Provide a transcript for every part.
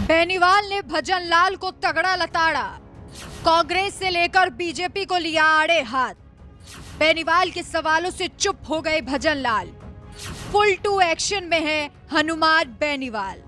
बेनीवाल ने भजनलाल को तगड़ा लताड़ा। कांग्रेस से लेकर बीजेपी को लिया आड़े हाथ। बेनीवाल के सवालों से चुप हो गए भजनलाल। फुल टू एक्शन में है हनुमान बेनीवाल।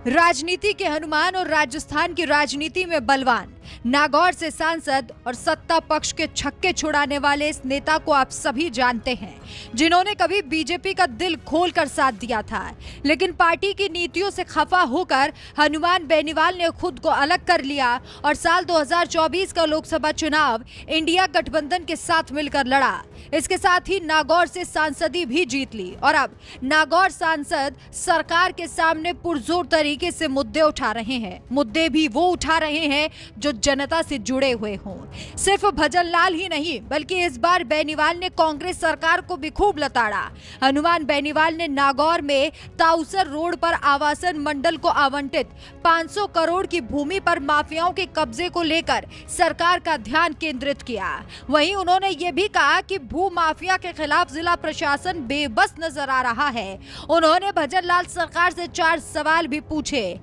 राजनीति के हनुमान और राजस्थान की राजनीति में बलवान, नागौर से सांसद और सत्ता पक्ष के छक्के छुड़ाने वाले इस नेता को आप सभी जानते हैं, जिन्होंने कभी बीजेपी का दिल खोलकर साथ दिया था, लेकिन पार्टी की नीतियों से खफा होकर हनुमान बेनीवाल ने खुद को अलग कर लिया और साल 2024 का लोकसभा चुनाव इंडिया गठबंधन के साथ मिलकर लड़ा। इसके साथ ही नागौर से सांसदी भी जीत ली और अब नागौर सांसद सरकार के सामने पुरजोर तरीके से मुद्दे उठा रहे हैं। मुद्दे भी वो उठा रहे हैं जो जनता से जुड़े हुए हों। सिर्फ भजनलाल ही नहीं, बल्कि इस बार बेनीवाल ने कांग्रेस सरकार को भी खूब लताड़ा। हनुमान बेनीवाल ने नागौर में ताउसर रोड पर आवासन मंडल को आवंटित 500 करोड़ की भूमि पर माफियाओं के कब्जे को लेकर सरकार का ध्यान केंद्रित किया। वहीं उन्होंने ये भी कहा कि भू माफिया के खिलाफ जिला प्रशासन बेबस नजर आ रहा है। उन्होंने भजनलाल सरकार से 4 सवाल भी पूछे।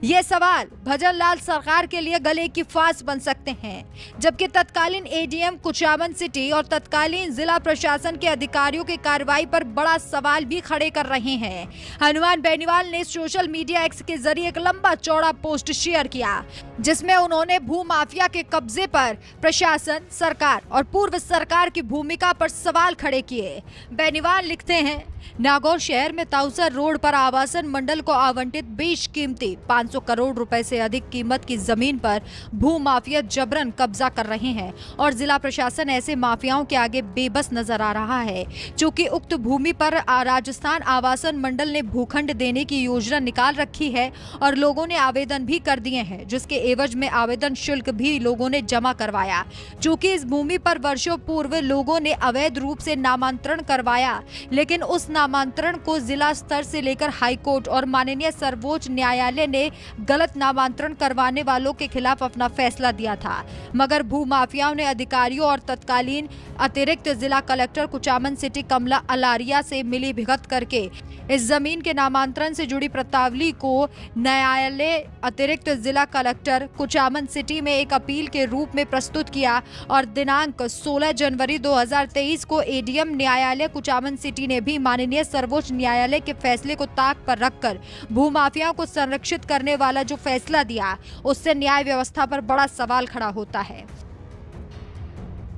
ये सवाल भजनलाल सरकार के लिए गले की फांस बन सकते हैं, जबकि तत्कालीन एडीएम कुचामन सिटी और तत्कालीन जिला प्रशासन के अधिकारियों की कार्रवाई पर बड़ा सवाल भी खड़े कर रहे हैं। हनुमान बेनीवाल ने सोशल मीडिया एक्स के जरिए एक लंबा चौड़ा पोस्ट शेयर किया, जिसमें उन्होंने भू माफिया के कब्जे पर प्रशासन, सरकार और पूर्व सरकार की भूमिका पर सवाल खड़े किए। बेनीवाल लिखते हैं, नागौर शहर में ताउसर रोड पर आवासन मंडल को आवंटित बेशकीमती 500 करोड़ रुपए से अधिक कीमत की जमीन पर भू माफिया जबरन कब्जा कर रहे हैं और जिला प्रशासन ऐसे माफियाओं के आगे बेबस नजर आ रहा है। चूंकि उक्त भूमि पर राजस्थान आवासन मंडल ने भूखंड देने की योजना निकाल रखी है और लोगों ने आवेदन भी कर दिए हैं, जिसके एवज में आवेदन शुल्क भी लोगों ने जमा करवाया। चूंकि इस भूमि पर वर्षों पूर्व लोगों ने अवैध रूप से नामांतरण करवाया, लेकिन उस नामांतरण को जिला स्तर से लेकर हाई कोर्ट और माननीय सर्वोच्च न्यायालय ने गलत नामांतरण करवाने वालों के खिलाफ अपना फैसला दिया था। मगर भू माफियाओं ने अधिकारियों और तत्कालीन अतिरिक्त जिला कलेक्टर कुचामन सिटी कमला अलारिया से मिली भिगत करके इस जमीन के नामांतरण से जुड़ी प्रस्तावली को न्यायालय अतिरिक्त जिला कलेक्टर कुचामन सिटी में एक अपील के रूप में प्रस्तुत किया और दिनांक 16 जनवरी 2023 को एडीएम न्यायालय कुचामन सिटी ने भी माननीय सर्वोच्च न्यायालय के फैसले को ताक पर रखकर भू माफियाओं को संरक्षित करने वाला जो फैसला दिया, उससे न्याय व्यवस्था पर बड़ा सवाल खड़ा होता है।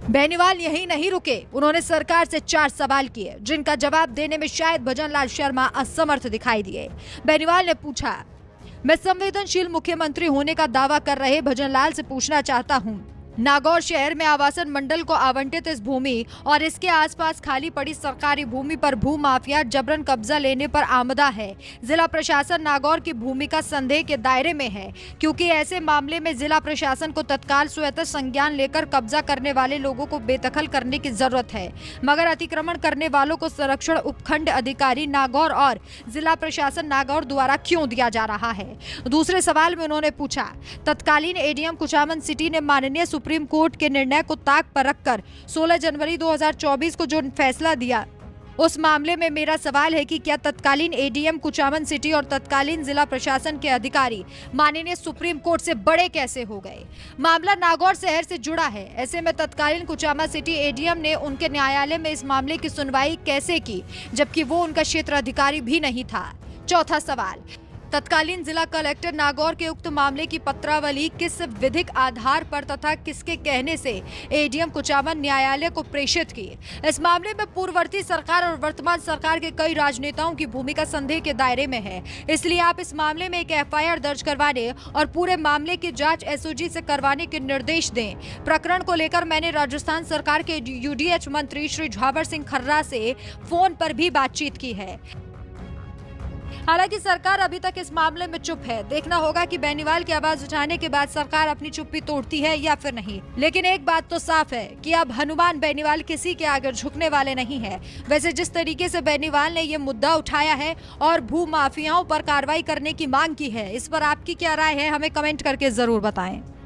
बेनीवाल यही नहीं रुके, उन्होंने सरकार से 4 सवाल किए, जिनका जवाब देने में शायद भजनलाल शर्मा असमर्थ दिखाई दिए। बेनीवाल ने पूछा, मैं संवेदनशील मुख्यमंत्री होने का दावा कर रहे भजनलाल से पूछना चाहता हूं, नागौर शहर में आवासन मंडल को आवंटित इस भूमि और इसके आसपास खाली पड़ी सरकारी भूमि पर भू माफिया जबरन कब्जा लेने पर आमदा है। जिला प्रशासन नागौर की भूमिका संदेह के दायरे में है, क्योंकि ऐसे मामले में जिला प्रशासन को तत्काल स्वतः संज्ञान लेकर कब्जा करने वाले लोगों को बेदखल करने की जरूरत है। मगर अतिक्रमण करने वालों को संरक्षण उपखंड अधिकारी नागौर और जिला प्रशासन नागौर द्वारा क्यों दिया जा रहा है। दूसरे सवाल में उन्होंने पूछा, तत्कालीन एडीएम कुचामन सिटी ने माननीय सुप्रीम कोर्ट के निर्णय को ताक पर रखकर 16 जनवरी 2024 को जो फैसला दिया, उस मामले में मेरा सवाल है कि क्या तत्कालीन एडीएम कुचामन सिटी और तत्कालीन जिला प्रशासन के अधिकारी माननीय सुप्रीम कोर्ट से बड़े कैसे हो गए। मामला नागौर शहर से जुड़ा है, ऐसे में तत्कालीन कुचामन सिटी एडीएम ने उनके न्यायालय में इस मामले की सुनवाई कैसे की, जबकि वो उनका क्षेत्र अधिकारी भी नहीं था। चौथा सवाल, तत्कालीन जिला कलेक्टर नागौर के उक्त मामले की पत्रावली किस विधिक आधार पर तथा किसके कहने से एडीएम कुचामन न्यायालय को प्रेषित की। इस मामले में पूर्ववर्ती सरकार और वर्तमान सरकार के कई राजनेताओं की भूमिका संदेह के दायरे में है, इसलिए आप इस मामले में एक एफआईआर दर्ज करवाने और पूरे मामले की जांच एसओजी से करवाने के निर्देश दें। प्रकरण को लेकर मैंने राजस्थान सरकार के यूडीएच मंत्री श्री झावर सिंह खर्रा से फोन पर भी बातचीत की है। हालांकि सरकार अभी तक इस मामले में चुप है। देखना होगा कि बेनीवाल की आवाज उठाने के बाद सरकार अपनी चुप्पी तोड़ती है या फिर नहीं। लेकिन एक बात तो साफ है कि अब हनुमान बेनीवाल किसी के आगे झुकने वाले नहीं है। वैसे जिस तरीके से बेनीवाल ने ये मुद्दा उठाया है और भू माफियाओं पर कार्रवाई करने की मांग की है, इस पर आपकी क्या राय है, हमें कमेंट करके जरूर बताएं।